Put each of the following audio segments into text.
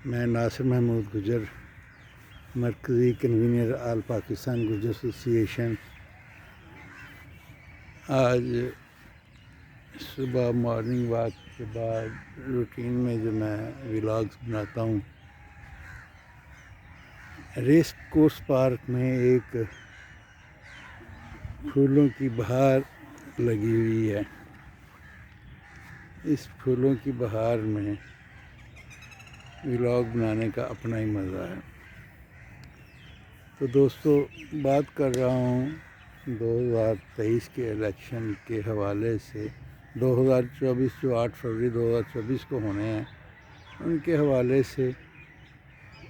میں ناصر محمود گجر، مرکزی کنوینر آل پاکستان گجر ایسوسی ایشن۔ آج صبح مارننگ واک کے بعد روٹین میں جو میں ولاگز بناتا ہوں، ریس کورس پارک میں ایک پھولوں کی بہار لگی ہوئی ہے۔ اس پھولوں کی بہار میں ولاگ بنانے کا اپنا ہی مزہ ہے۔ تو دوستو، بات کر رہا ہوں 2023 کے الیکشن کے حوالے سے، 2024 جو 8 فروری 2024 کو ہونے ہیں ان کے حوالے سے،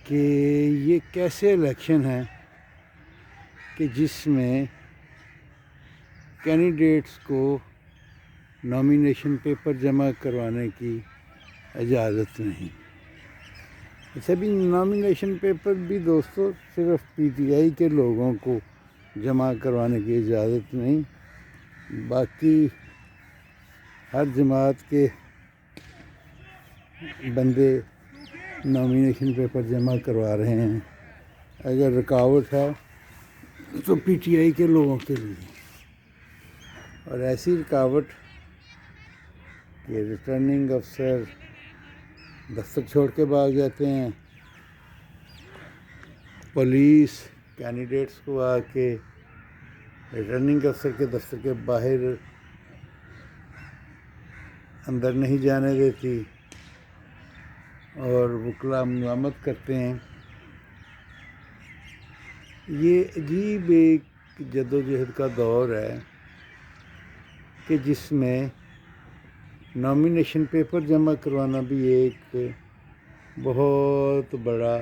کہ یہ کیسے الیکشن ہیں کہ جس میں کینڈیڈیٹس کو نامینیشن پیپر جمع کروانے کی اجازت نہیں۔ اچھا بھی نامینیشن پیپر بھی دوستو صرف پی ٹی آئی کے لوگوں کو جمع کروانے کی اجازت نہیں، باقی ہر جماعت کے بندے نامینیشن پیپر جمع کروا رہے ہیں۔ اگر رکاوٹ ہے تو پی ٹی آئی کے لوگوں کے لیے، اور ایسی رکاوٹ کہ ریٹرننگ افسر دفتر چھوڑ کے بھاگ جاتے ہیں، پولیس کینڈیڈیٹس کو آ کے ریٹرننگ افسر کے دفتر کے باہر اندر نہیں جانے دیتی، اور وکلاء مزاحمت کرتے ہیں۔ یہ عجیب ایک جدوجہد کا دور ہے کہ جس میں نامینیشن پیپر جمع کروانا بھی ایک بہت بڑا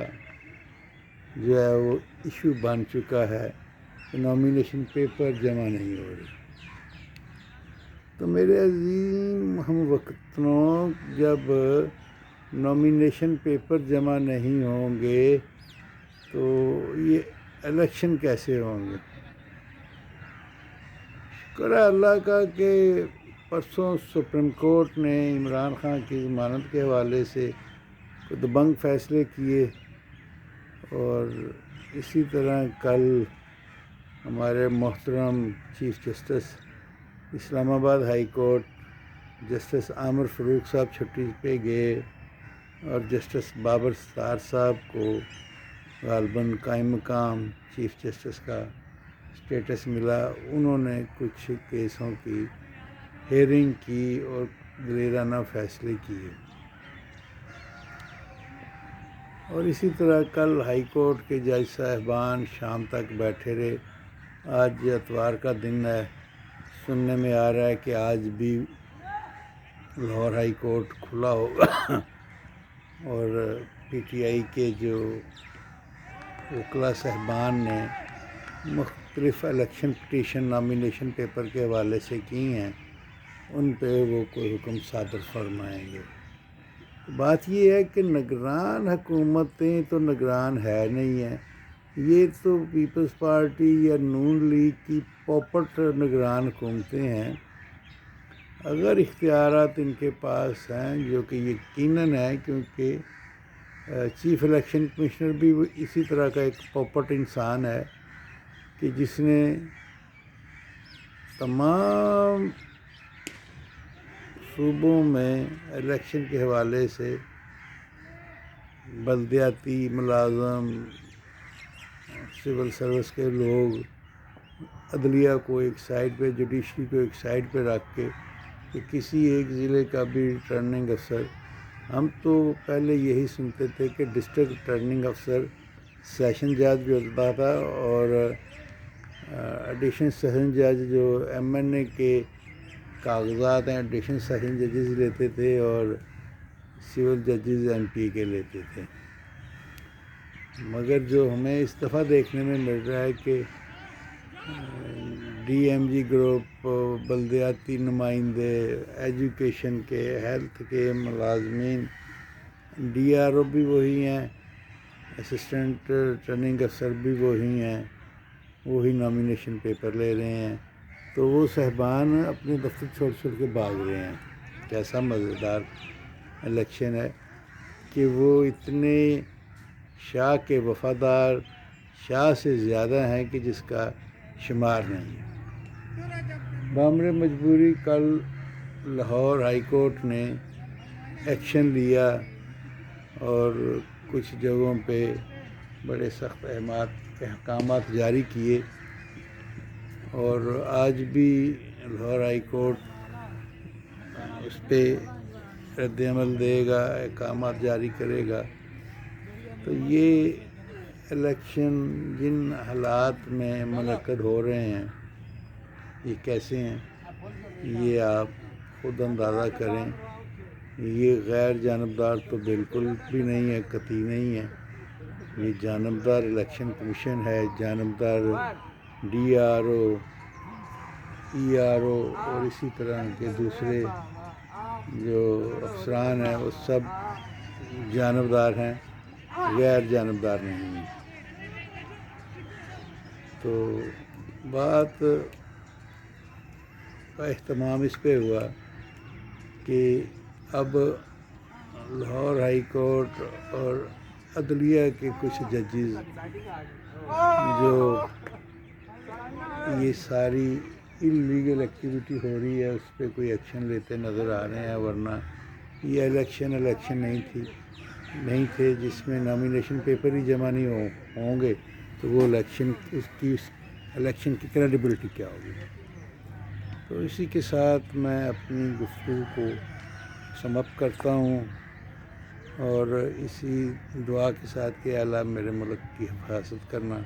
جو ہے وہ ایشو بن چکا ہے کہ نامینیشن پیپر جمع نہیں ہو رہے۔ تو میرے عظیم ہم وطنوں، جب نامینیشن پیپر جمع نہیں ہوں گے تو یہ الیکشن کیسے ہوں گے؟ شکر ہے اللہ کا کہ پرسوں سپریم کورٹ نے عمران خان کی ضمانت کے حوالے سے دبنگ فیصلے کیے، اور اسی طرح کل ہمارے محترم چیف جسٹس اسلام آباد ہائی کورٹ جسٹس عامر فاروق صاحب چھٹی پہ گئے، اور جسٹس بابر ستار صاحب کو غالباً قائم مقام چیف جسٹس کا اسٹیٹس ملا۔ انہوں نے کچھ کیسوں کی ہیئرنگ کی اور دلیرانہ فیصلے کیے، اور اسی طرح کل ہائی کورٹ کے جج صاحبان شام تک بیٹھے رہے۔ آج اتوار کا دن ہے، سننے میں آ رہا ہے کہ آج بھی لاہور ہائی کورٹ کھلا ہوگا، اور پی ٹی آئی کے جو وکلاء صاحبان نے مختلف الیکشن پٹیشن نامینیشن پیپر کے حوالے سے کی ہیں، ان پہ وہ کوئی حکم صادر فرمائیں گے۔ بات یہ ہے کہ نگران حکومتیں تو نگران ہے نہیں ہیں، یہ تو پیپلز پارٹی یا نون لیگ کی پوپٹ نگران حکومتیں ہیں۔ اگر اختیارات ان کے پاس ہیں، جو کہ یقیناً ہے، کیونکہ چیف الیکشن کمشنر بھی اسی طرح کا ایک پوپٹ انسان ہے کہ جس نے تمام صوبوں میں الیکشن کے حوالے سے بلدیاتی ملازم، سول سروس کے لوگ، عدلیہ کو ایک سائڈ پہ، جوڈیشری کو ایک سائڈ پہ رکھ کے، کہ کسی ایک ضلع کا بھی ریٹرننگ افسر، ہم تو پہلے یہی سنتے تھے کہ ڈسٹرکٹ ریٹرننگ افسر سیشن جج بھی ہوتا تھا، اور ایڈیشنل سیشن جج جو ایم این اے کے کاغذات ہیں ایڈیشنل سیشن ججز لیتے تھے، اور سول ججز ایم پی کے لیتے تھے۔ مگر جو ہمیں اس دفعہ دیکھنے میں مل رہا ہے کہ ڈی ایم جی گروپ، بلدیاتی نمائندے، ایجوکیشن کے، ہیلتھ کے ملازمین، ڈی آر او بھی وہی ہیں، اسسٹنٹ ریٹرننگ افسر بھی وہی ہیں، وہی نامینیشن پیپر لے رہے ہیں، تو وہ صاحبان اپنے دفتر چھوڑ کے بھاگ رہے ہیں۔ کیسا مزیدار الیکشن ہے! کہ وہ اتنے شاہ کے وفادار، شاہ سے زیادہ ہیں کہ جس کا شمار نہیں ہے۔ بامر مجبوری کل لاہور ہائی کورٹ نے ایکشن لیا اور کچھ جگہوں پہ بڑے سخت احکامات جاری کیے، اور آج بھی لاہور ہائی کورٹ اس پہ رد عمل دے گا، احکامات جاری کرے گا۔ تو یہ الیکشن جن حالات میں منعقد ہو رہے ہیں یہ کیسے ہیں، یہ آپ خود اندازہ کریں۔ یہ غیر جانبدار تو بالکل بھی نہیں ہے، قطعی نہیں ہے۔ یہ جانبدار الیکشن کمیشن ہے، جانبدار D R O, E R O اور اسی طرح کے دوسرے جو افسران ہیں وہ سب جانبدار ہیں، غیر جانبدار نہیں ہیں۔ تو بات کا اہتمام اس پہ ہوا کہ اب لاہور ہائی کورٹ اور عدلیہ کے کچھ ججز جو یہ ساری انلیگل ایکٹیویٹی ہو رہی ہے اس پہ کوئی ایکشن لیتے نظر آ رہے ہیں، ورنہ یہ الیکشن نہیں تھے جس میں نامینیشن پیپر ہی جمع نہیں ہوں گے تو وہ الیکشن کی کریڈیبلٹی کیا ہوگی۔ تو اسی کے ساتھ میں اپنی گفتگو کو سم اپ کرتا ہوں، اور اسی دعا کے ساتھ کہ اللہ میرے ملک کی حفاظت کرنا۔